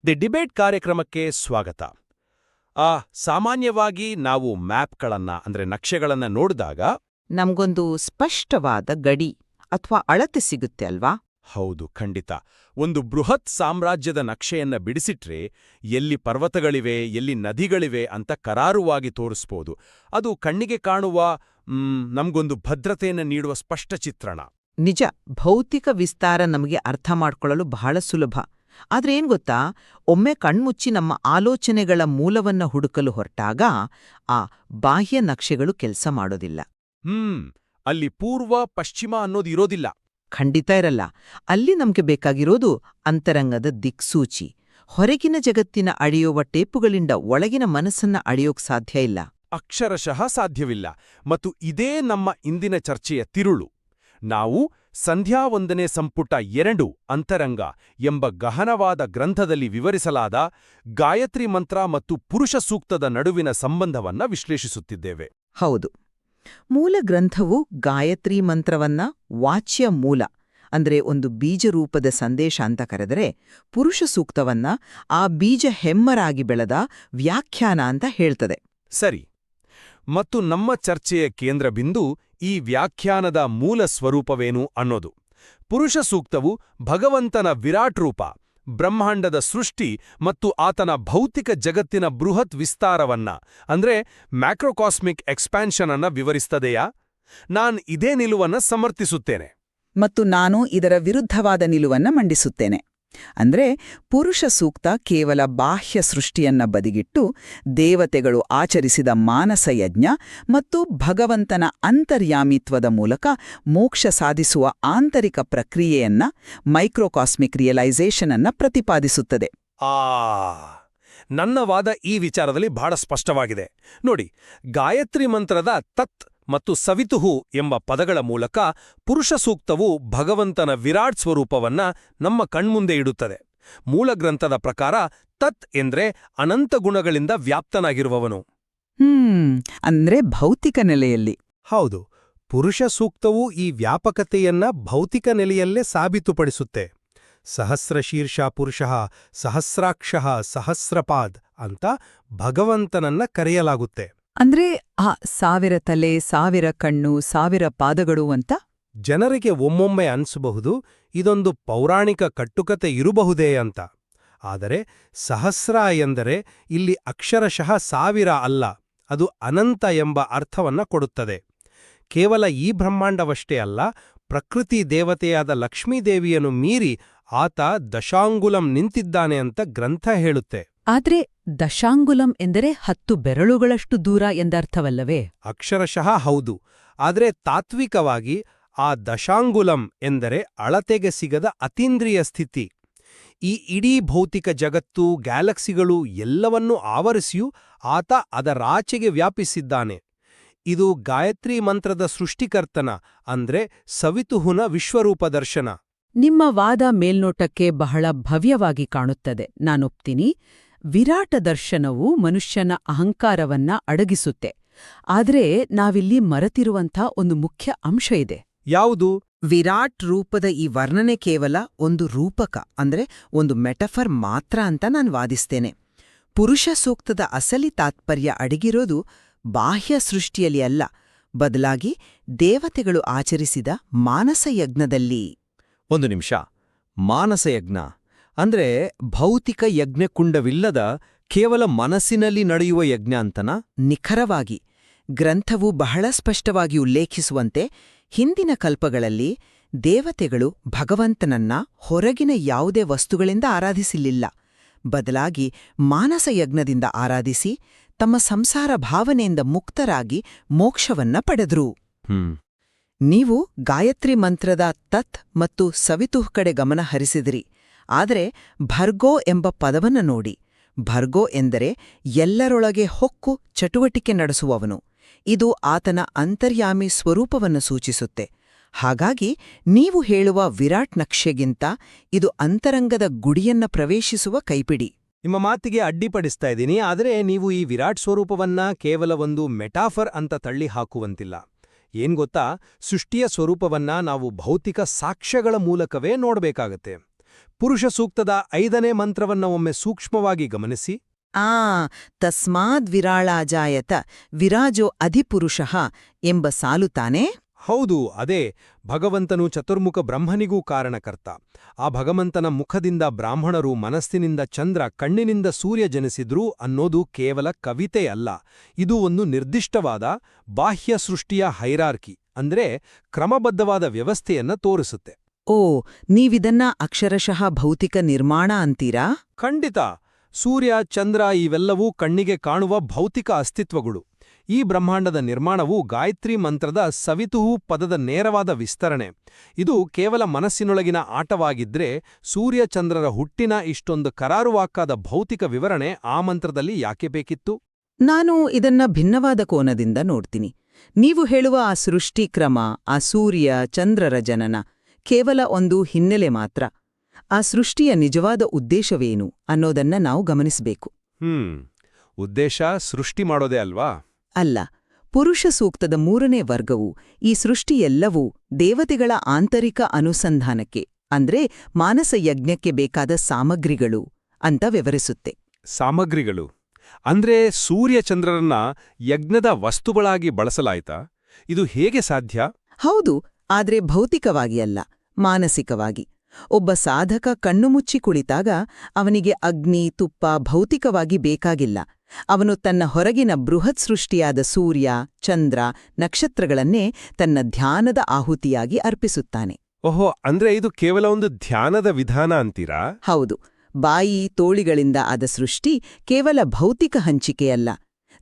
The debate ಕಾರ್ಯಕ್ರಮಕ್ಕೆ ಸ್ವಾಗತ. ಸಾಮಾನ್ಯವಾಗಿ ನಾವು ಮ್ಯಾಪ್ಗಳನ್ನ ಅಂದ್ರೆ ನಕ್ಷೆಗಳನ್ನ ನೋಡಿದಾಗ ನಮ್ಗೊಂದು ಸ್ಪಷ್ಟವಾದ ಗಡಿ ಅಥವಾ ಅಳತೆ ಸಿಗುತ್ತೆ ಅಲ್ವಾ? ಹೌದು, ಖಂಡಿತ. ಒಂದು ಬೃಹತ್ ಸಾಮ್ರಾಜ್ಯದ ನಕ್ಷೆಯನ್ನ ಬಿಡಿಸಿಟ್ರೆ ಎಲ್ಲಿ ಪರ್ವತಗಳಿವೆ, ಎಲ್ಲಿ ನದಿಗಳಿವೆ ಅಂತ ಕರಾರುವಾಗಿ ತೋರಿಸ್ಬೋದು. ಅದು ಕಣ್ಣಿಗೆ ಕಾಣುವ ನಮ್ಗೊಂದು ಭದ್ರತೆಯನ್ನು ನೀಡುವ ಸ್ಪಷ್ಟ ಚಿತ್ರಣ. ನಿಜ, ಭೌತಿಕ ವಿಸ್ತಾರ ನಮಗೆ ಅರ್ಥ ಮಾಡ್ಕೊಳ್ಳಲು ಬಹಳ ಸುಲಭ. ಆದ್ರೆ ಏನ್ ಗೊತ್ತಾ, ಒಮ್ಮೆ ಕಣ್ಮುಚ್ಚಿ ನಮ್ಮ ಆಲೋಚನೆಗಳ ಮೂಲವನ್ನ ಹುಡುಕಲು ಹೊರಟಾಗ ಆ ಬಾಹ್ಯ ನಕ್ಷೆಗಳು ಕೆಲಸ ಮಾಡೋದಿಲ್ಲ. ಅಲ್ಲಿ ಪೂರ್ವ ಪಶ್ಚಿಮ ಅನ್ನೋದು ಇರೋದಿಲ್ಲ. ಖಂಡಿತ ಇರಲ್ಲ. ಅಲ್ಲಿ ನಮ್ಗೆ ಬೇಕಾಗಿರೋದು ಅಂತರಂಗದ ದಿಕ್ಸೂಚಿ. ಹೊರಗಿನ ಜಗತ್ತಿನ ಅಳೆಯುವ ಟೇಪುಗಳಿಂದ ಒಳಗಿನ ಮನಸ್ಸನ್ನ ಅಳೆಯೋಕ್ ಸಾಧ್ಯ ಇಲ್ಲ. ಅಕ್ಷರಶಃ ಸಾಧ್ಯವಿಲ್ಲ. ಮತ್ತು ಇದೇ ನಮ್ಮ ಇಂದಿನ ಚರ್ಚೆಯ ತಿರುಳು. ನಾವು ಸಂಧ್ಯಾ 1ನೇ ಸಂಪುಟ 2 ಅಂತರಂಗ ಎಂಬ ಗಹನವಾದ ಗ್ರಂಥದಲ್ಲಿ ವಿವರಿಸಲಾದ ಗಾಯತ್ರಿ ಮಂತ್ರ ಮತ್ತು ಪುರುಷ ಸೂಕ್ತದ ನಡುವಿನ ಸಂಬಂಧವನ್ನ ವಿಶ್ಲೇಷಿಸುತ್ತಿದ್ದೇವೆ. ಹೌದು, ಮೂಲ ಗ್ರಂಥವು ಗಾಯತ್ರಿ ಮಂತ್ರವನ್ನ ವಾಚ್ಯ ಮೂಲ ಅಂದ್ರೆ ಒಂದು ಬೀಜರೂಪದ ಸಂದೇಶ ಅಂತ ಕರೆದರೆ, ಪುರುಷ ಸೂಕ್ತವನ್ನ ಆ ಬೀಜ ಹೆಮ್ಮರಾಗಿ ಬೆಳೆದ ವ್ಯಾಖ್ಯಾನ ಅಂತ ಹೇಳ್ತದೆ. ಸರಿ. ಮತ್ತು ನಮ್ಮ ಚರ್ಚೆಯ ಕೇಂದ್ರಬಿಂದು ಈ ವ್ಯಾಖ್ಯಾನದ ಮೂಲ ಸ್ವರೂಪವೇನು ಅನ್ನೋದು. ಪುರುಷ ಸೂಕ್ತವು ಭಗವಂತನ ವಿರಾಟ್ ರೂಪ, ಬ್ರಹ್ಮಾಂಡದ ಸೃಷ್ಟಿ ಮತ್ತು ಆತನ ಭೌತಿಕ ಜಗತ್ತಿನ ಬೃಹತ್ ವಿಸ್ತಾರವನ್ನ ಅಂದ್ರೆ ಮ್ಯಾಕ್ರೋಕಾಸ್ಮಿಕ್ ಎಕ್ಸ್ಪ್ಯಾನ್ಷನ್ ಅನ್ನ ವಿವರಿಸ್ತದೆಯಾ? ನಾನ್ ಇದೇ ನಿಲುವನ್ನ ಸಮರ್ಥಿಸುತ್ತೇನೆ. ಮತ್ತು ನಾನು ಇದರ ವಿರುದ್ಧವಾದ ನಿಲುವನ್ನ ಮಂಡಿಸುತ್ತೇನೆ. ಅಂದ್ರೆ ಪುರುಷ ಸೂಕ್ತ ಕೇವಲ ಬಾಹ್ಯ ಸೃಷ್ಟಿಯನ್ನ ಬದಿಗಿಟ್ಟು ದೇವತೆಗಳು ಆಚರಿಸಿದ ಮಾನಸಯಜ್ಞ ಮತ್ತು ಭಗವಂತನ ಅಂತರ್ಯಾಮಿತ್ವದ ಮೂಲಕ ಮೋಕ್ಷ ಸಾಧಿಸುವ ಆಂತರಿಕ ಪ್ರಕ್ರಿಯೆಯನ್ನ, ಮೈಕ್ರೋಕಾಸ್ಮಿಕ್ ರಿಯಲೈಸೇಷನ್ ಅನ್ನ ಪ್ರತಿಪಾದಿಸುತ್ತದೆ. ನನ್ನ ವಾದ ಈ ವಿಚಾರದಲ್ಲಿ ಬಹಳ ಸ್ಪಷ್ಟವಾಗಿದೆ ನೋಡಿ. ಗಾಯತ್ರಿ ಮಂತ್ರದ ತತ್ ಮತ್ತು ಸವಿತುಹು ಎಂಬ ಪದಗಳ ಮೂಲಕ ಪುರುಷ ಸೂಕ್ತವು ಭಗವಂತನ ವಿರಾಟ್ ಸ್ವರೂಪವನ್ನ ನಮ್ಮ ಕಣ್ಮುಂದೆ ಇಡುತ್ತದೆ. ಮೂಲ ಗ್ರಂಥದ ಪ್ರಕಾರ ತತ್ ಎಂದ್ರೆ ಅನಂತ ಗುಣಗಳಿಂದ ವ್ಯಾಪ್ತನಾಗಿರುವವನು. ಅಂದ್ರೆ ಭೌತಿಕ ನೆಲೆಯಲ್ಲಿ. ಹೌದು, ಪುರುಷ ಸೂಕ್ತವು ಈ ವ್ಯಾಪಕತೆಯನ್ನ ಭೌತಿಕ ನೆಲೆಯಲ್ಲೇ ಸಾಬೀತುಪಡಿಸುತ್ತೆ. ಸಹಸ್ರಶೀರ್ಷ ಪುರುಷಃ ಸಹಸ್ರಾಕ್ಷಃ ಸಹಸ್ರಪಾದ್ ಅಂತ ಭಗವಂತನನ್ನ ಕರೆಯಲಾಗುತ್ತೆ. ಅಂದ್ರೆ ಆ 1000 ತಲೆ, 1000 ಕಣ್ಣು, 1000 ಪಾದಗಳು ಅಂತ. ಜನರಿಗೆ ಒಮ್ಮೊಮ್ಮೆ ಅನ್ಸಬಹುದು ಇದೊಂದು ಪೌರಾಣಿಕ ಕಟ್ಟುಕತೆ ಇರಬಹುದೇ ಅಂತ. ಆದರೆ ಸಹಸ್ರ ಎಂದರೆ ಇಲ್ಲಿ ಅಕ್ಷರಶಃ 1000 ಅಲ್ಲ, ಅದು ಅನಂತ ಎಂಬ ಅರ್ಥವನ್ನ ಕೊಡುತ್ತದೆ. ಕೇವಲ ಈ ಬ್ರಹ್ಮಾಂಡವಷ್ಟೇ ಅಲ್ಲ, ಪ್ರಕೃತಿ ದೇವತೆಯಾದ ಲಕ್ಷ್ಮೀದೇವಿಯನ್ನು ಮೀರಿ ಆತ ದಶಾಂಗುಲಂ ನಿಂತಿದ್ದಾನೆ ಅಂತ ಗ್ರಂಥ ಹೇಳುತ್ತೆ. ಆದ್ರೆ ದಶಾಂಗುಲಂ ಎಂದರೆ 10 ಬೆರಳುಗಳಷ್ಟು ದೂರ ಎಂದರ್ಥವಲ್ಲವೇ? ಅಕ್ಷರಶಃ ಹೌದು. ಆದರೆ ತಾತ್ವಿಕವಾಗಿ ಆ ದಶಾಂಗುಲಂ ಎಂದರೆ ಅಳತೆಗೆ ಸಿಗದ ಅತೀಂದ್ರಿಯ ಸ್ಥಿತಿ. ಈ ಇಡೀ ಭೌತಿಕ ಜಗತ್ತು, ಗ್ಯಾಲಕ್ಸಿಗಳು ಎಲ್ಲವನ್ನೂ ಆವರಿಸಿಯೂ ಆತ ಅದರಾಚೆಗೆ ವ್ಯಾಪಿಸಿದ್ದಾನೆ. ಇದು ಗಾಯತ್ರಿ ಮಂತ್ರದ ಸೃಷ್ಟಿಕರ್ತನ ಅಂದ್ರೆ ಸವಿತುಹುನ ವಿಶ್ವರೂಪ ದರ್ಶನ. ನಿಮ್ಮ ವಾದ ಮೇಲ್ನೋಟಕ್ಕೆ ಬಹಳ ಭವ್ಯವಾಗಿ ಕಾಣುತ್ತದೆ, ನಾನೊಪ್ತೀನಿ. ವಿರಾಟ ದರ್ಶನವು ಮನುಷ್ಯನ ಅಹಂಕಾರವನ್ನ ಅಡಗಿಸುತ್ತೆ. ಆದ್ರೆ ನಾವಿಲ್ಲಿ ಮರೆತಿರುವಂಥ ಒಂದು ಮುಖ್ಯ ಅಂಶ ಇದೆ. ಯಾವುದು? ವಿರಾಟ್ ರೂಪದ ಈ ವರ್ಣನೆ ಕೇವಲ ಒಂದು ರೂಪಕ ಅಂದ್ರೆ ಒಂದು ಮೆಟಫರ್ ಮಾತ್ರ ಅಂತ ನಾನು ವಾದಿಸ್ತೇನೆ. ಪುರುಷ ಸೂಕ್ತದ ಅಸಲಿ ತಾತ್ಪರ್ಯ ಅಡಗಿರೋದು ಬಾಹ್ಯ ಸೃಷ್ಟಿಯಲ್ಲಿ ಅಲ್ಲ, ಬದಲಾಗಿ ದೇವತೆಗಳು ಆಚರಿಸಿದ ಮಾನಸಯಜ್ಞದಲ್ಲಿ. ಒಂದು ನಿಮಿಷ. ಮಾನಸಯಜ್ಞ ಅಂದ್ರೆ ಭೌತಿಕ ಯಜ್ಞಕುಂಡವಿಲ್ಲದ ಕೇವಲ ಮನಸ್ಸಿನಲ್ಲಿ ನಡೆಯುವ ಯಜ್ಞ ಅಂತನಾ? ನಿಖರವಾಗಿ. ಗ್ರಂಥವು ಬಹಳ ಸ್ಪಷ್ಟವಾಗಿ ಉಲ್ಲೇಖಿಸುವಂತೆ ಹಿಂದಿನ ಕಲ್ಪಗಳಲ್ಲಿ ದೇವತೆಗಳು ಭಗವಂತನನ್ನ ಹೊರಗಿನ ಯಾವುದೇ ವಸ್ತುಗಳಿಂದ ಆರಾಧಿಸಲಿಲ್ಲ, ಬದಲಾಗಿ ಮಾನಸಯಜ್ಞದಿಂದ ಆರಾಧಿಸಿ ತಮ್ಮ ಸಂಸಾರ ಭಾವನೆಯಿಂದ ಮುಕ್ತರಾಗಿ ಮೋಕ್ಷವನ್ನ ಪಡೆದ್ರು. ನೀವು ಗಾಯತ್ರಿ ಮಂತ್ರದ ತತ್ ಮತ್ತು ಸವಿತುಹ್ ಕಡೆ ಗಮನ ಹರಿಸಿದಿರಿ. ಆದರೆ ಭರ್ಗೋ ಎಂಬ ಪದವನ್ನ ನೋಡಿ. ಭರ್ಗೋ ಎಂದರೆ ಎಲ್ಲರೊಳಗೆ ಹೊಕ್ಕು ಚಟುವಟಿಕೆ ನಡೆಸುವವನು. ಇದು ಆತನ ಅಂತರ್ಯಾಮಿ ಸ್ವರೂಪವನ್ನು ಸೂಚಿಸುತ್ತೆ. ಹಾಗಾಗಿ ನೀವು ಹೇಳುವ ವಿರಾಟ್ ನಕ್ಷೆಗಿಂತ ಇದು ಅಂತರಂಗದ ಗುಡಿಯನ್ನ ಪ್ರವೇಶಿಸುವ ಕೈಪಿಡಿ. ನಿಮ್ಮ ಮಾತಿಗೆ ಅಡ್ಡಿಪಡಿಸ್ತಾ ಇದ್ದೀನಿ, ಆದರೆ ನೀವು ಈ ವಿರಾಟ್ ಸ್ವರೂಪವನ್ನ ಕೇವಲ ಒಂದು ಮೆಟಾಫರ್ ಅಂತ ತಳ್ಳಿ ಹಾಕುವಂತಿಲ್ಲ. ಏನ್ ಗೊತ್ತಾ, ಸೃಷ್ಟಿಯ ಸ್ವರೂಪವನ್ನ ನಾವು ಭೌತಿಕ ಸಾಕ್ಷ್ಯಗಳ ಮೂಲಕವೇ ನೋಡಬೇಕಾಗತ್ತೆ. ಪುರುಷ ಸೂಕ್ತದ 5ನೇ ಮಂತ್ರವನ್ನ ಒಮ್ಮೆ ಸೂಕ್ಷ್ಮವಾಗಿ ಗಮನಿಸಿ. ತಸ್ಮಾದ್ವಿರಾಳಾಜಾಯತ ವಿರಾಜೋ ಅಧಿಪುರುಷಃ ಎಂಬ ಸಾಲು ತಾನೇ? ಹೌದು, ಅದೇ. ಭಗವಂತನು ಚತುರ್ಮುಖ ಬ್ರಹ್ಮನಿಗೂ ಕಾರಣಕರ್ತ. ಆ ಭಗವಂತನ ಮುಖದಿಂದ ಬ್ರಾಹ್ಮಣರು, ಮನಸ್ಸಿನಿಂದ ಚಂದ್ರ, ಕಣ್ಣಿನಿಂದ ಸೂರ್ಯ ಜನಿಸಿದ್ರು ಅನ್ನೋದು ಕೇವಲ ಕವಿತೆಯಲ್ಲ. ಇದು ಒಂದು ನಿರ್ದಿಷ್ಟವಾದ ಬಾಹ್ಯ ಸೃಷ್ಟಿಯ ಹೈರಾರ್ಕಿ, ಅಂದ್ರೆ ಕ್ರಮಬದ್ಧವಾದ ವ್ಯವಸ್ಥೆಯನ್ನ ತೋರಿಸುತ್ತೆ. ಓ, ನೀವಿದನ್ನ ಅಕ್ಷರಶಃ ಭೌತಿಕ ನಿರ್ಮಾಣ ಅಂತೀರಾ? ಖಂಡಿತ. ಸೂರ್ಯ, ಚಂದ್ರ ಇವೆಲ್ಲವೂ ಕಣ್ಣಿಗೆ ಕಾಣುವ ಭೌತಿಕ ಅಸ್ತಿತ್ವಗಳು. ಈ ಬ್ರಹ್ಮಾಂಡದ ನಿರ್ಮಾಣವು ಗಾಯತ್ರಿ ಮಂತ್ರದ ಸವಿತುಹು ಪದದ ನೇರವಾದ ವಿಸ್ತರಣೆ. ಇದು ಕೇವಲ ಮನಸ್ಸಿನೊಳಗಿನ ಆಟವಾಗಿದ್ರೆ ಸೂರ್ಯಚಂದ್ರರ ಹುಟ್ಟಿನ ಇಷ್ಟೊಂದು ಕರಾರುವಾಕ್ಕಾದ ಭೌತಿಕ ವಿವರಣೆ ಆ ಮಂತ್ರದಲ್ಲಿ ಯಾಕೆ ಬೇಕಿತ್ತು? ನಾನು ಇದನ್ನ ಭಿನ್ನವಾದ ಕೋನದಿಂದ ನೋಡ್ತೀನಿ. ನೀವು ಹೇಳುವ ಆ ಸೃಷ್ಟಿಕ್ರಮ, ಆ ಸೂರ್ಯ ಚಂದ್ರರ ಜನನ ಕೇವಲ ಒಂದು ಹಿನ್ನೆಲೆ ಮಾತ್ರ. ಆ ಸೃಷ್ಟಿಯ ನಿಜವಾದ ಉದ್ದೇಶವೇನು ಅನ್ನೋದನ್ನ ನಾವು ಗಮನಿಸಬೇಕು. ಉದ್ದೇಶ ಸೃಷ್ಟಿ ಮಾಡೋದೇ ಅಲ್ವಾ? ಅಲ್ಲ. ಪುರುಷ ಸೂಕ್ತದ 3ನೇ ವರ್ಗವು ಈ ಸೃಷ್ಟಿಯೆಲ್ಲವೂ ದೇವತೆಗಳ ಆಂತರಿಕ ಅನುಸಂಧಾನಕ್ಕೆ, ಅಂದ್ರೆ ಮಾನಸ ಯಜ್ಞಕ್ಕೆ ಬೇಕಾದ ಸಾಮಗ್ರಿಗಳು ಅಂತ ವಿವರಿಸುತ್ತೆ. ಸಾಮಗ್ರಿಗಳು ಅಂದ್ರೆ ಸೂರ್ಯಚಂದ್ರರನ್ನ ಯಜ್ಞದ ವಸ್ತುಗಳಾಗಿ ಬಳಸಲಾಯ್ತಾ? ಇದು ಹೇಗೆ ಸಾಧ್ಯ? ಹೌದು, ಆದ್ರೆ ಭೌತಿಕವಾಗಿ ಅಲ್ಲ, ಮಾನಸಿಕವಾಗಿ. ಒಬ್ಬ ಸಾಧಕ ಕಣ್ಣು ಮುಚ್ಚಿ ಕುಳಿತಾಗ ಅವನಿಗೆ ಅಗ್ನಿ, ತುಪ್ಪ ಭೌತಿಕವಾಗಿ ಬೇಕಾಗಿಲ್ಲ. ಅವನು ತನ್ನ ಹೊರಗಿನ ಬೃಹತ್ ಸೃಷ್ಟಿಯಾದ ಸೂರ್ಯ, ಚಂದ್ರ, ನಕ್ಷತ್ರಗಳನ್ನೇ ತನ್ನ ಧ್ಯಾನದ ಆಹುತಿಯಾಗಿ ಅರ್ಪಿಸುತ್ತಾನೆ. ಓಹೋ, ಅಂದ್ರೆ ಇದು ಕೇವಲ ಒಂದು ಧ್ಯಾನದ ವಿಧಾನ ಅಂತೀರಾ? ಹೌದು. ಬಾಯಿ, ತೋಳಿಗಳಿಂದ ಆದ ಸೃಷ್ಟಿ ಕೇವಲ ಭೌತಿಕ ಹಂಚಿಕೆಯಲ್ಲ.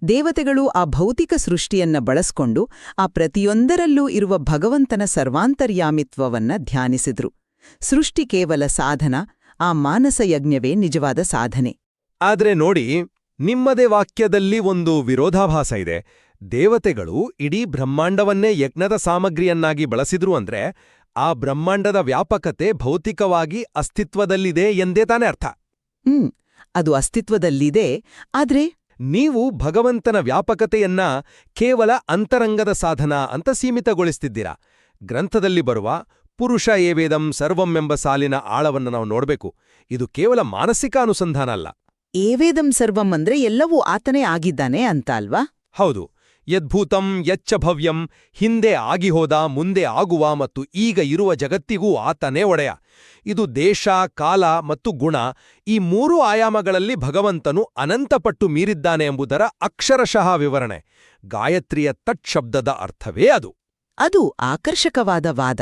ದೇವತೆಗಳು ಆ ಭೌತಿಕ ಸೃಷ್ಟಿಯನ್ನ ಬಳಸ್ಕೊಂಡು ಆ ಪ್ರತಿಯೊಂದರಲ್ಲೂ ಇರುವ ಭಗವಂತನ ಸರ್ವಾಂತರ್ಯಾಮಿತ್ವವನ್ನ ಧ್ಯಾನಿಸಿದ್ರು. ಸೃಷ್ಟಿ ಕೇವಲ ಸಾಧನ, ಆ ಮಾನಸ ಯಜ್ಞವೇ ನಿಜವಾದ ಸಾಧನೆ. ಆದ್ರೆ ನೋಡಿ, ನಿಮ್ಮದೇ ವಾಕ್ಯದಲ್ಲಿ ಒಂದು ವಿರೋಧಾಭಾಸ ಇದೆ. ದೇವತೆಗಳು ಇಡೀ ಬ್ರಹ್ಮಾಂಡವನ್ನೇ ಯಜ್ಞದ ಸಾಮಗ್ರಿಯನ್ನಾಗಿ ಬಳಸಿದ್ರು ಅಂದ್ರೆ ಆ ಬ್ರಹ್ಮಾಂಡದ ವ್ಯಾಪಕತೆ ಭೌತಿಕವಾಗಿ ಅಸ್ತಿತ್ವದಲ್ಲಿದೆ ಎಂದೇ ತಾನೇ ಅರ್ಥ. ಅದು ಅಸ್ತಿತ್ವದಲ್ಲಿದೆ, ಆದ್ರೆ ನೀವು ಭಗವಂತನ ವ್ಯಾಪಕತೆಯನ್ನ ಕೇವಲ ಅಂತರಂಗದ ಸಾಧನ ಅಂತ ಸೀಮಿತಗೊಳಿಸ್ತಿದ್ದೀರಾ. ಗ್ರಂಥದಲ್ಲಿ ಬರುವ ಪುರುಷ ಏವೇದಂ ಸರ್ವಂ ಎಂಬ ಸಾಲಿನ ಆಳವನ್ನು ನಾವು ನೋಡಬೇಕು. ಇದು ಕೇವಲ ಮಾನಸಿಕ ಅನುಸಂಧಾನ ಅಲ್ಲ. ಏವೇದಂ ಸರ್ವಂ ಅಂದ್ರೆ ಎಲ್ಲವೂ ಆತನೇ ಆಗಿದ್ದಾನೆ ಅಂತ ಅಲ್ವಾ? ಹೌದು. ಯದ್ಭೂತಂ ಯಚ್ಚ ಭವ್ಯಂ, ಹಿಂದೆ ಆಗಿಹೋದ, ಮುಂದೆ ಆಗುವ ಮತ್ತು ಈಗ ಇರುವ ಜಗತ್ತಿಗೂ ಆತನೇ ಒಡೆಯ. ಇದು ದೇಶ, ಕಾಲ ಮತ್ತು ಗುಣ, ಈ 3 ಆಯಾಮಗಳಲ್ಲಿ ಭಗವಂತನು ಅನಂತಪಟ್ಟು ಮೀರಿದ್ದಾನೆ ಎಂಬುದರ ಅಕ್ಷರಶಃ ವಿವರಣೆ. ಗಾಯತ್ರಿಯ ತಟ್ ಶಬ್ದದ ಅರ್ಥವೇ ಅದು. ಅದು ಆಕರ್ಷಕವಾದ ವಾದ.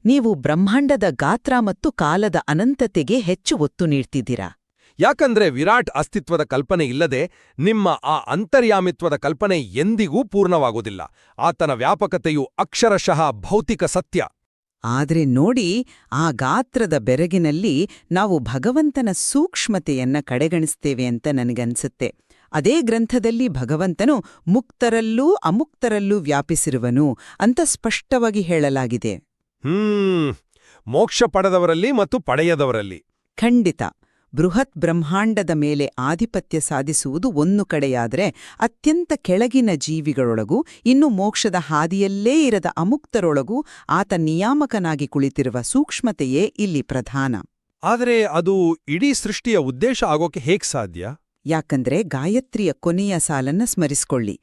ನೀವು ಬ್ರಹ್ಮಾಂಡದ ಗಾತ್ರ ಮತ್ತು ಕಾಲದ ಅನಂತತೆಗೆ ಹೆಚ್ಚು ಒತ್ತು ನೀಡ್ತಿದ್ದೀರಾ. ಯಾಕಂದ್ರೆ ವಿರಾಟ್ ಅಸ್ತಿತ್ವದ ಕಲ್ಪನೆ ಇಲ್ಲದೆ ನಿಮ್ಮ ಆ ಅಂತರ್ಯಾಮಿತ್ವದ ಕಲ್ಪನೆ ಎಂದಿಗೂ ಪೂರ್ಣವಾಗುವುದಿಲ್ಲ. ಆತನ ವ್ಯಾಪಕತೆಯು ಅಕ್ಷರಶಃ ಭೌತಿಕ ಸತ್ಯ. ಆದ್ರೆ ನೋಡಿ, ಆ ಗಾತ್ರದ ಬೆರಗಿನಲ್ಲಿ ನಾವು ಭಗವಂತನ ಸೂಕ್ಷ್ಮತೆಯನ್ನ ಕಡೆಗಣಿಸ್ತೇವೆ ಅಂತ ನನಗನ್ಸುತ್ತೆ. ಅದೇ ಗ್ರಂಥದಲ್ಲಿ ಭಗವಂತನು ಮುಕ್ತರಲ್ಲೂ ಅಮುಕ್ತರಲ್ಲೂ ವ್ಯಾಪಿಸಿರುವನು ಅಂತ ಸ್ಪಷ್ಟವಾಗಿ ಹೇಳಲಾಗಿದೆ. ಮೋಕ್ಷ ಪಡೆದವರಲ್ಲಿ ಮತ್ತು ಪಡೆಯದವರಲ್ಲಿ. ಖಂಡಿತ. ಬೃಹತ್ ಬ್ರಹ್ಮಾಂಡದ ಮೇಲೆ ಆಧಿಪತ್ಯ ಸಾಧಿಸುವುದು ಒಂದು ಕಡೆಯಾದರೆ, ಅತ್ಯಂತ ಕೆಳಗಿನ ಜೀವಿಗಳೊಳಗೂ ಇನ್ನು ಮೋಕ್ಷದ ಹಾದಿಯಲ್ಲೇ ಇರದ ಅಮುಕ್ತರೊಳಗೂ ಆತ ನಿಯಾಮಕನಾಗಿ ಕುಳಿತಿರುವ ಸೂಕ್ಷ್ಮತೆಯೇ ಇಲ್ಲಿ ಪ್ರಧಾನ. ಆದರೆ ಅದು ಇಡೀ ಸೃಷ್ಟಿಯ ಉದ್ದೇಶ ಆಗೋಕೆ ಹೇಗ್ ಸಾಧ್ಯ? ಯಾಕಂದ್ರೆ ಗಾಯತ್ರಿಯ ಕೊನೆಯ ಸಾಲನ್ನ ಸ್ಮರಿಸ್ಕೊಳ್ಳಿ.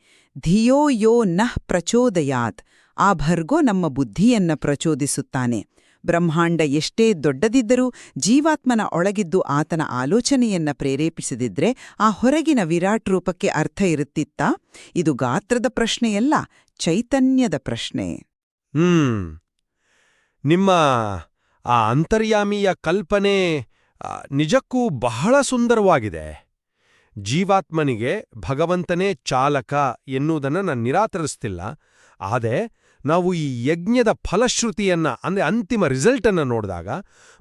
ಧಿಯೋ ಯೋ ನಃ ಪ್ರಚೋದಯಾತ್. ಆ ಭರ್ಗೋ ನಮ್ಮ ಬುದ್ಧಿಯನ್ನ ಪ್ರಚೋದಿಸುತ್ತಾನೆ. ಬ್ರಹ್ಮಾಂಡ ಎಷ್ಟೇ ದೊಡ್ಡದಿದ್ದರೂ ಜೀವಾತ್ಮನ ಒಳಗಿದ್ದು ಆತನ ಆಲೋಚನೆಯನ್ನ ಪ್ರೇರೇಪಿಸದಿದ್ರೆ ಆ ಹೊರಗಿನ ವಿರಾಟ್ ರೂಪಕ್ಕೆ ಅರ್ಥ ಇರುತ್ತಿತ್ತಾ? ಇದು ಗಾತ್ರದ ಪ್ರಶ್ನೆಯಲ್ಲ, ಚೈತನ್ಯದ ಪ್ರಶ್ನೆ. ನಿಮ್ಮ ಆ ಅಂತರ್ಯಾಮಿಯ ಕಲ್ಪನೆ ನಿಜಕ್ಕೂ ಬಹಳ ಸುಂದರವಾಗಿದೆ. ಜೀವಾತ್ಮನಿಗೆ ಭಗವಂತನೇ ಚಾಲಕ ಎನ್ನುವುದನ್ನು ನಾನು ನಿರಾಕರಿಸ್ತಿಲ್ಲ. ಆದರೆ ನಾವು ಈ ಯಜ್ಞದ ಫಲಶ್ರುತಿಯನ್ನ ಅಂದ್ರೆ ಅಂತಿಮ ರಿಸಲ್ಟನ್ನು ನೋಡಿದಾಗ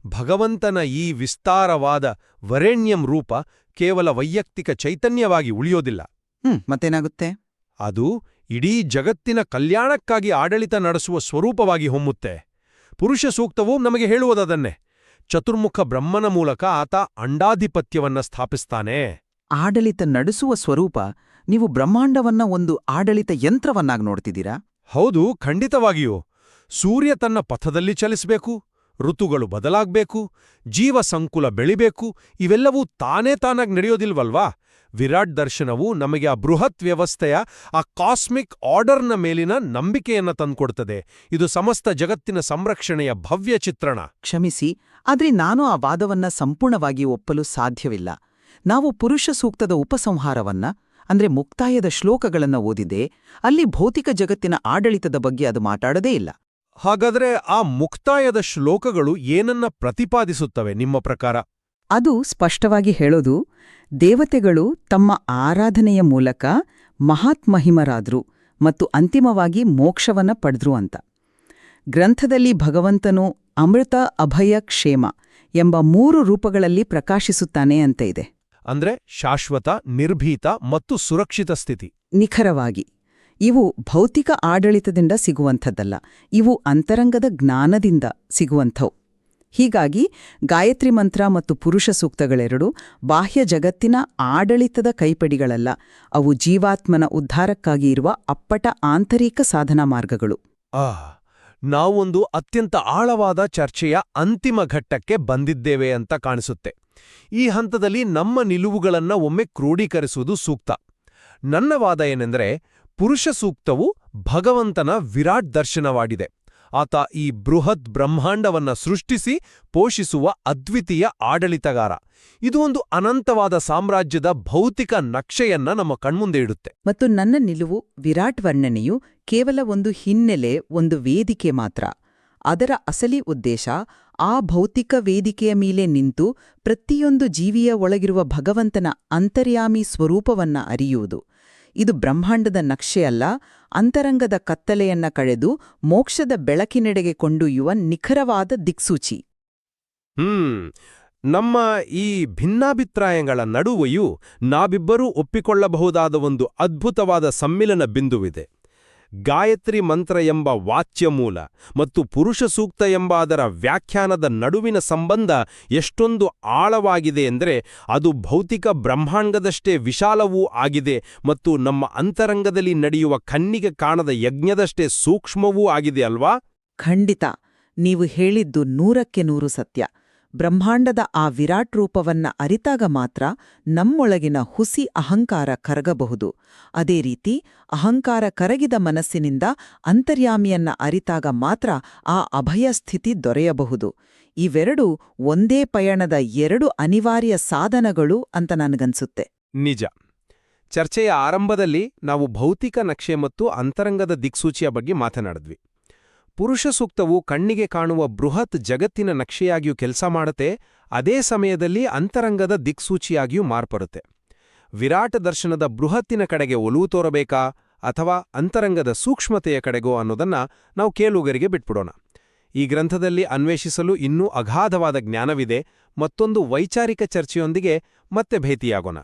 ಭಗವಂತನ ಈ ವಿಸ್ತಾರವಾದ ವರೆಣ್ಯಂ ರೂಪ ಕೇವಲ ವೈಯಕ್ತಿಕ ಚೈತನ್ಯವಾಗಿ ಉಳಿಯೋದಿಲ್ಲ. ಮತ್ತೇನಾಗುತ್ತೆ? ಅದು ಇಡೀ ಜಗತ್ತಿನ ಕಲ್ಯಾಣಕ್ಕಾಗಿ ಆಡಳಿತ ನಡೆಸುವ ಸ್ವರೂಪವಾಗಿ ಹೊಮ್ಮುತ್ತೆ. ಪುರುಷ ಸೂಕ್ತವೂ ನಮಗೆ ಹೇಳುವುದನ್ನೇ. ಚತುರ್ಮುಖ ಬ್ರಹ್ಮನ ಮೂಲಕ ಆತ ಅಂಡಾಧಿಪತ್ಯವನ್ನ ಸ್ಥಾಪಿಸ್ತಾನೆ. ಆಡಳಿತ ನಡೆಸುವ ಸ್ವರೂಪ. ನೀವು ಬ್ರಹ್ಮಾಂಡವನ್ನ ಒಂದು ಆಡಳಿತ ಯಂತ್ರವನ್ನಾಗಿ ನೋಡ್ತಿದ್ದೀರಾ? ಹೌದು, ಖಂಡಿತವಾಗಿಯೂ. ಸೂರ್ಯ ತನ್ನ ಪಥದಲ್ಲಿ ಚಲಿಸಬೇಕು, ಋತುಗಳು ಬದಲಾಗ್ಬೇಕು, ಜೀವ ಸಂಕುಲ ಬೆಳಿಬೇಕು, ಇವೆಲ್ಲವೂ ತಾನಾಗಿ ನಡೆಯೋದಿಲ್ವಲ್ವಾ? ವಿರಾಟ್ ದರ್ಶನವು ನಮಗೆ ಆ ಬೃಹತ್ ವ್ಯವಸ್ಥೆಯ, ಆ ಕಾಸ್ಮಿಕ್ ಆರ್ಡರ್ನ ಮೇಲಿನ ನಂಬಿಕೆಯನ್ನ ತಂದ್ಕೊಡ್ತದೆ. ಇದು ಸಮಸ್ತ ಜಗತ್ತಿನ ಸಂರಕ್ಷಣೆಯ ಭವ್ಯ ಚಿತ್ರಣ. ಕ್ಷಮಿಸಿ, ಆದ್ರೆ ನಾನು ಆ ವಾದವನ್ನ ಸಂಪೂರ್ಣವಾಗಿ ಒಪ್ಪಲು ಸಾಧ್ಯವಿಲ್ಲ. ನಾವು ಪುರುಷ ಸೂಕ್ತದ ಉಪಸಂಹಾರವನ್ನ ಅಂದ್ರೆ ಮುಕ್ತಾಯದ ಶ್ಲೋಕಗಳನ್ನ ಓದಿದೆ. ಅಲ್ಲಿ ಭೌತಿಕ ಜಗತ್ತಿನ ಆಡಳಿತದ ಬಗ್ಗೆ ಅದು ಮಾತಾಡದೇ ಇಲ್ಲ. ಹಾಗಾದ್ರೆ ಆ ಮುಕ್ತಾಯದ ಶ್ಲೋಕಗಳು ಏನನ್ನ ಪ್ರತಿಪಾದಿಸುತ್ತವೆ ನಿಮ್ಮ ಪ್ರಕಾರ? ಅದು ಸ್ಪಷ್ಟವಾಗಿ ಹೇಳೋದು, ದೇವತೆಗಳು ತಮ್ಮ ಆರಾಧನೆಯ ಮೂಲಕ ಮಹಾತ್ಮಹಿಮರಾದ್ರು ಮತ್ತು ಅಂತಿಮವಾಗಿ ಮೋಕ್ಷವನ್ನ ಪಡೆದ್ರು ಅಂತ. ಗ್ರಂಥದಲ್ಲಿ ಭಗವಂತನು ಅಮೃತ, ಅಭಯ, ಕ್ಷೇಮ ಎಂಬ 3 ರೂಪಗಳಲ್ಲಿ ಪ್ರಕಾಶಿಸುತ್ತಾನೆ ಅಂತ ಇದೆ. ಅಂದ್ರೆ ಶಾಶ್ವತ, ನಿರ್ಭೀತ ಮತ್ತು ಸುರಕ್ಷಿತ ಸ್ಥಿತಿ. ನಿಖರವಾಗಿ. ಇವು ಭೌತಿಕ ಆಡಳಿತದಿಂದ ಸಿಗುವಂಥದ್ದಲ್ಲ, ಇವು ಅಂತರಂಗದ ಜ್ಞಾನದಿಂದ ಸಿಗುವಂಥವು. ಹೀಗಾಗಿ ಗಾಯತ್ರಿ ಮಂತ್ರ ಮತ್ತು ಪುರುಷ ಸೂಕ್ತಗಳೆರಡೂ ಬಾಹ್ಯ ಜಗತ್ತಿನ ಆಡಳಿತದ ಕೈಪಿಡಿಗಳಲ್ಲ, ಅವು ಜೀವಾತ್ಮನ ಉದ್ಧಾರಕ್ಕಾಗಿ ಇರುವ ಅಪ್ಪಟ ಆಂತರಿಕ ಸಾಧನಾ ಮಾರ್ಗಗಳು. ನಾವೊಂದು ಅತ್ಯಂತ ಆಳವಾದ ಚರ್ಚೆಯ ಅಂತಿಮ ಘಟ್ಟಕ್ಕೆ ಬಂದಿದ್ದೇವೆ ಅಂತ ಕಾಣಿಸುತ್ತೆ. ಈ ಹಂತದಲ್ಲಿ ನಮ್ಮ ನಿಲುವುಗಳನ್ನ ಒಮ್ಮೆ ಕ್ರೋಢೀಕರಿಸುವುದು ಸೂಕ್ತ. ನನ್ನ ವಾದ ಏನೆಂದರೆ, ಪುರುಷ ಸೂಕ್ತವು ಭಗವಂತನ ವಿರಾಟ್ ದರ್ಶನವಾಗಿದೆ. ಆತ ಈ ಬೃಹತ್ ಬ್ರಹ್ಮಾಂಡವನ್ನ ಸೃಷ್ಟಿಸಿ ಪೋಷಿಸುವ ಅದ್ವಿತೀಯ ಆಡಳಿತಗಾರ. ಇದು ಒಂದು ಅನಂತವಾದ ಸಾಮ್ರಾಜ್ಯದ ಭೌತಿಕ ನಕ್ಷೆಯನ್ನ ನಮ್ಮ ಕಣ್ಮುಂದೆ ಇಡುತ್ತೆ. ಮತ್ತು ನನ್ನ ನಿಲುವು, ವಿರಾಟ್ ವರ್ಣನೆಯು ಕೇವಲ ಒಂದು ಹಿನ್ನೆಲೆ, ಒಂದು ವೇದಿಕೆ ಮಾತ್ರ. ಅದರ ಅಸಲಿ ಉದ್ದೇಶ ಆ ಭೌತಿಕ ವೇದಿಕೆಯ ಮೇಲೆ ನಿಂತು ಪ್ರತಿಯೊಂದು ಜೀವಿಯ ಒಳಗಿರುವ ಭಗವಂತನ ಅಂತರ್ಯಾಮಿ ಸ್ವರೂಪವನ್ನ ಅರಿಯುವುದು. ಇದು ಬ್ರಹ್ಮಾಂಡದ ನಕ್ಷೆಯಲ್ಲ, ಅಂತರಂಗದ ಕತ್ತಲೆಯನ್ನ ಕಳೆದು ಮೋಕ್ಷದ ಬೆಳಕಿನೆಡೆಗೆ ಕೊಂಡೊಯ್ಯುವ ನಿಖರವಾದ ದಿಕ್ಸೂಚಿ. ನಮ್ಮ ಈ ಭಿನ್ನಾಭಿಪ್ರಾಯಗಳ ನಡುವೆಯೂ ನಾವಿಬ್ಬರೂ ಒಪ್ಪಿಕೊಳ್ಳಬಹುದಾದ ಒಂದು ಅದ್ಭುತವಾದ ಸಮ್ಮಿಲನ ಬಿಂದುವಿದೆ. ಗಾಯತ್ರಿ ಮಂತ್ರ ಎಂಬ ವಾಚ್ಯಮೂಲ ಮತ್ತು ಪುರುಷ ಸೂಕ್ತ ಎಂಬ ಅದರ ವ್ಯಾಖ್ಯಾನದ ನಡುವಿನ ಸಂಬಂಧ ಎಷ್ಟೊಂದು ಆಳವಾಗಿದೆ ಎಂದರೆ, ಅದು ಭೌತಿಕ ಬ್ರಹ್ಮಾಂಡದಷ್ಟೇ ವಿಶಾಲವೂ ಆಗಿದೆ ಮತ್ತು ನಮ್ಮ ಅಂತರಂಗದಲ್ಲಿ ನಡೆಯುವ ಕಣ್ಣಿಗೆ ಕಾಣದ ಯಜ್ಞದಷ್ಟೇ ಸೂಕ್ಷ್ಮವೂ ಆಗಿದೆ ಅಲ್ವಾ? ಖಂಡಿತ. ನೀವು ಹೇಳಿದ್ದು 100ಕ್ಕೆ 100 ಸತ್ಯ. ಬ್ರಹ್ಮಾಂಡದ ಆ ವಿರಾಟ್ ರೂಪವನ್ನ ಅರಿತಾಗ ಮಾತ್ರ ನಮ್ಮೊಳಗಿನ ಹುಸಿ ಅಹಂಕಾರ ಕರಗಬಹುದು. ಅದೇ ರೀತಿ ಅಹಂಕಾರ ಕರಗಿದ ಮನಸ್ಸಿನಿಂದ ಅಂತರ್ಯಾಮಿಯನ್ನ ಅರಿತಾಗ ಮಾತ್ರ ಆ ಅಭಯ ಸ್ಥಿತಿ ದೊರೆಯಬಹುದು. ಇವೆರಡೂ ಒಂದೇ ಪಯಣದ 2 ಅನಿವಾರ್ಯ ಸಾಧನಗಳು ಅಂತ ನನಗನ್ಸುತ್ತೆ. ನಿಜ. ಚರ್ಚೆಯ ಆರಂಭದಲ್ಲಿ ನಾವು ಭೌತಿಕ ನಕ್ಷೆ ಮತ್ತು ಅಂತರಂಗದ ದಿಕ್ಸೂಚಿಯ ಬಗ್ಗೆ ಮಾತನಾಡಿದ್ವಿ. ಪುರುಷ ಸೂಕ್ತವು ಕಣ್ಣಿಗೆ ಕಾಣುವ ಬೃಹತ್ ಜಗತ್ತಿನ ನಕ್ಷೆಯಾಗಿಯೂ ಕೆಲಸ ಮಾಡುತ್ತೆ, ಅದೇ ಸಮಯದಲ್ಲಿ ಅಂತರಂಗದ ದಿಕ್ಸೂಚಿಯಾಗಿಯೂ ಮಾರ್ಪಡುತ್ತೆ. ವಿರಾಟ ದರ್ಶನದ ಬೃಹತ್ತಿನ ಕಡೆಗೆ ಒಲವು ತೋರಬೇಕಾ ಅಥವಾ ಅಂತರಂಗದ ಸೂಕ್ಷ್ಮತೆಯ ಕಡೆಗೋ ಅನ್ನೋದನ್ನ ನಾವು ಕೇಳುಗರಿಗೆ ಬಿಟ್ಬಿಡೋಣ. ಈ ಗ್ರಂಥದಲ್ಲಿ ಅನ್ವೇಷಿಸಲು ಇನ್ನೂ ಅಗಾಧವಾದ ಜ್ಞಾನವಿದೆ. ಮತ್ತೊಂದು ವೈಚಾರಿಕ ಚರ್ಚೆಯೊಂದಿಗೆ ಮತ್ತೆ ಭೇಟಿಯಾಗೋಣ.